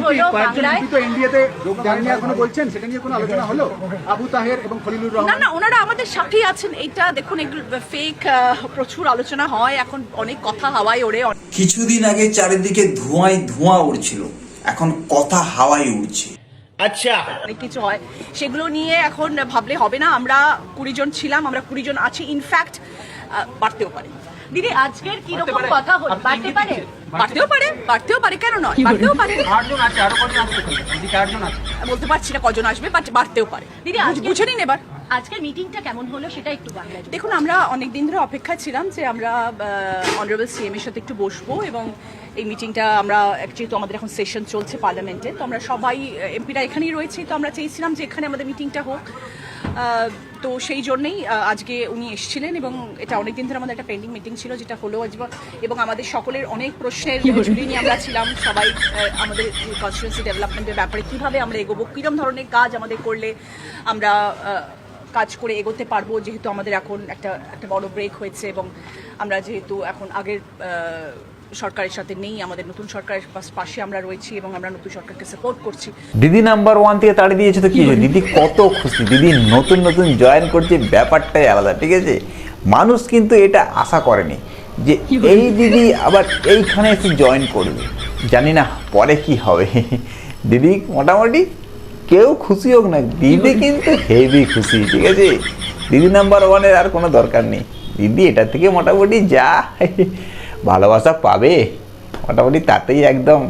হলো বাংলায়। তো এনডিএতে যোগদান নিয়ে এখনো বলছেন, সেটা নিয়ে কোনো আলোচনা হলো? আবু তাহের এবং খলিলুর রহমান। না না, ওনারা আমাদের সাথেই আছেন। এইটা দেখুন, এগুলো ফেক, প্রচুর আলোচনা হয় এখন, অনেক কথা হাওয়ায় ওড়ে। কিছুদিন আগে চারিদিকে ধোঁয়ায় ধোঁয়া উড়ছিল, এখন কথা হাওয়ায় উড়ছে। আচ্ছা, অনেক কিছু হয়, সেগুলো নিয়ে এখন ভাবলে হবে না। আমরা 20 জন ছিলাম, আমরা 20 জন আছি, ইনফ্যাক্ট বাড়তেও পারে। দিদি আজকের কি রকম কথা হলো? বাড়তে পারে, বাড়তেও পারে, কেন নয়, বাড়তেও পারে। 8 জন আছে, আরো কজন আসবে? 4 জন আছে, বলতে পারছি না কজন আসবে, বাট বাড়তেও পারে। দিদি বুঝে নিন এবার। আজকের মিটিংটা কেমন হলো সেটা একটু বাংলায়। দেখুন, আমরা অনেক দিন ধরে অপেক্ষায় ছিলাম যে আমরা অনারেবল সিএম এর সাথে একটু বসবো, এবং এই মিটিংটা আমরা, যেহেতু আমাদের এখন সেশন চলছে পার্লামেন্টে, তো আমরা সবাই এমপিরা এখানেই রয়েছি, তো আমরা চেয়েছিলাম যে এখানে আমাদের মিটিংটা হোক। তো সেই জন্যেই আজকে উনি এসেছিলেন, এবং এটা অনেকদিন ধরে আমাদের একটা পেন্ডিং মিটিং ছিল, যেটা হলো আজ। এবং আমাদের সকলের অনেক প্রশ্নের ঝুলি নিয়ে আমরা ছিলাম সবাই, আমাদের কনস্টিটিউয়েন্সি ডেভেলপমেন্টের ব্যাপারে কীভাবে আমরা এগোবো, কীরকম ধরনের কাজ আমাদের করলে আমরা কাজ করে এগোতে পারবো, যেহেতু আমাদের এখন একটা বড় ব্রেক হয়েছে, এবং আমরা যেহেতু এখন আগের সরকারের সাথে নেই, আমাদের নতুন সরকারের পাশে আমরা রয়েছি, এবং আমরা নতুন সরকারকে সাপোর্ট করছি। দিদি নাম্বার 1 থেকে তাড়িয়ে দিয়েছে তো কি হয়েছে, দিদি কত খুশি, দিদি নতুন নতুন জয়েন করছে, ব্যাপারটাই আলাদা। ঠিক আছে, মানুষ কিন্তু এটা আশা করেনি যে এই দিদি আবার এইখানে এসে জয়েন করবে। জানি না পরে কি হবে। দিদি মোটামুটি কেউ খুশি হোক না, দিদি কিন্তু হেভি খুশি। ঠিক আছে, দিদি নাম্বার 1-এর আর কোনো দরকার নেই। দিদি এটা থেকে মোটামুটি যা ভালোবাসা পাবে, মোটামুটি তাতেই একদম